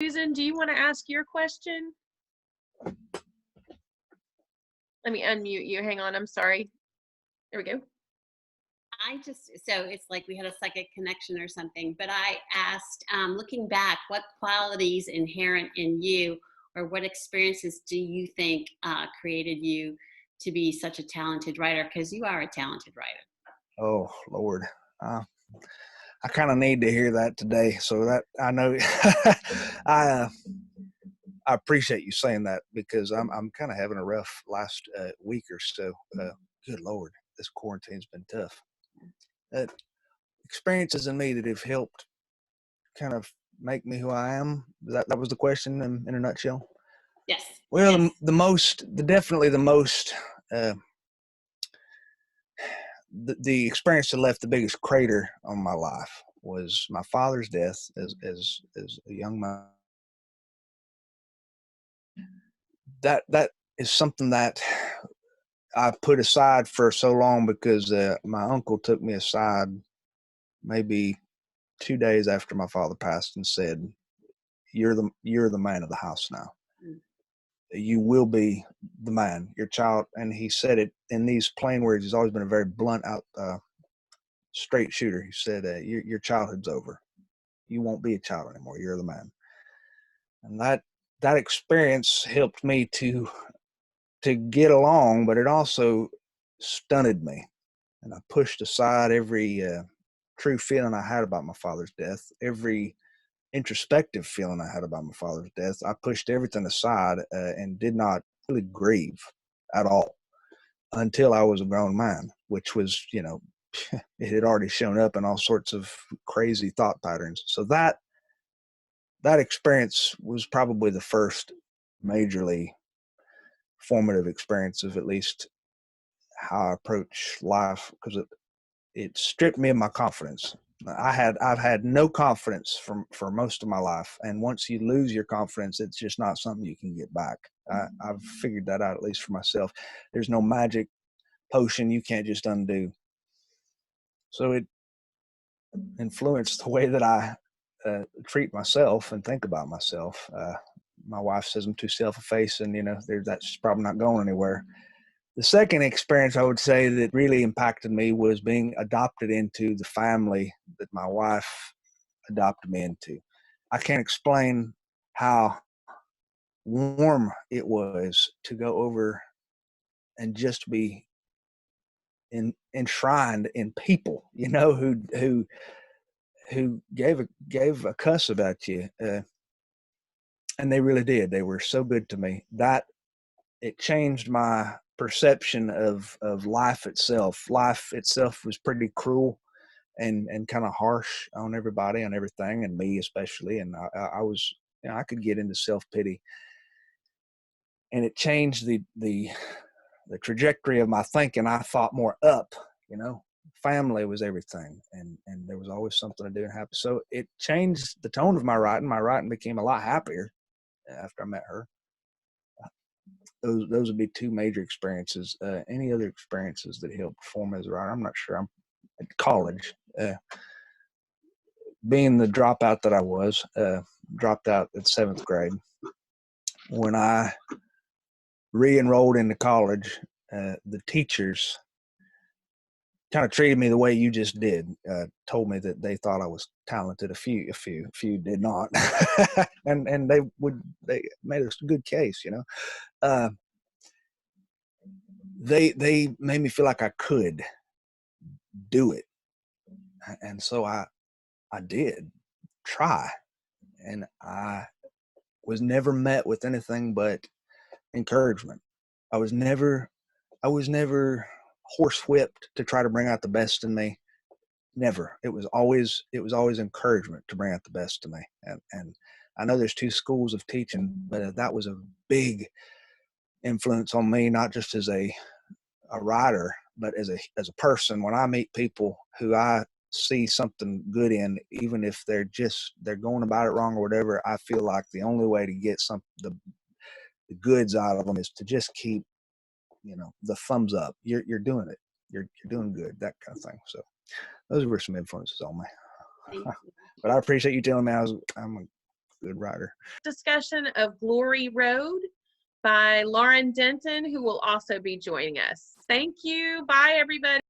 Susan, do you want to ask your question? Let me unmute you. Hang on. I'm sorry. There we go. So it's like we had a psychic connection or something, but I asked, looking back, what qualities inherent in you or what experiences do you think created you to be such a talented writer? Because you are a talented writer. Oh, Lord. I kind of need to hear that today. So that I know I appreciate you saying that because I'm kind of having a rough last week or so. Good Lord, this quarantine's been tough. Experiences in me that have helped kind of make me who I am. That was the question in a nutshell. Yes. Well, yes. definitely the most, the experience that left the biggest crater on my life was my father's death as a young man. That is something that I put aside for so long because my uncle took me aside maybe 2 days after my father passed and said, you're the man of the house now. You will be the man, your child. And he said it in these plain words. He's always been a very blunt straight shooter. He said, your childhood's over. You won't be a child anymore. You're the man. And that experience helped me to get along, but it also stunted me. And I pushed aside every true feeling I had about my father's death, every introspective feeling I had about my father's death. I pushed everything aside and did not really grieve at all until I was a grown man, which was, it had already shown up in all sorts of crazy thought patterns. So that experience was probably the first majorly formative experience of at least how I approach life, because it stripped me of my confidence. I've had no confidence for most of my life, and once you lose your confidence, it's just not something you can get back. I've figured that out, at least for myself. There's no magic potion you can't just undo. So it influenced the way that I treat myself and think about myself. My wife says I'm too self-effacing, that's probably not going anywhere. The second experience I would say that really impacted me was being adopted into the family that my wife adopted me into. I can't explain how warm it was to go over and just be enshrined in people, who gave a cuss about you, and they really did. They were so good to me that it changed my perception of life itself. Life itself was pretty cruel and kind of harsh on everybody, on everything, and me especially. And I was, I could get into self-pity, and it changed the trajectory of my thinking. I thought more up, family was everything, and there was always something to do and happy. So it changed the tone of my writing. My writing became a lot happier after I met her. Those would be two major experiences. Any other experiences that helped form as a writer? I'm not sure. I'm at college, being the dropout that I was, dropped out at 7th grade. When I re-enrolled into college, the teachers kind of treated me the way you just did. Told me that they thought I was talented. A few did not, and they made a good case. They made me feel like I could do it, and so I did try, and I was never met with anything but encouragement. I was never horsewhipped to try to bring out the best in me. Never. It was always encouragement to bring out the best in me. And I know there's two schools of teaching, but that was a big influence on me, not just as a writer, but as a person. When I meet people who I see something good in, even if they're going about it wrong or whatever, I feel like the only way to get the goods out of them is to just keep, the thumbs up. You're doing it. You're doing good. That kind of thing. So those were some influences on me. But I appreciate you telling me I'm good writer. Discussion of Glory Road by Lauren Denton, who will also be joining us. Thank you. Bye, everybody.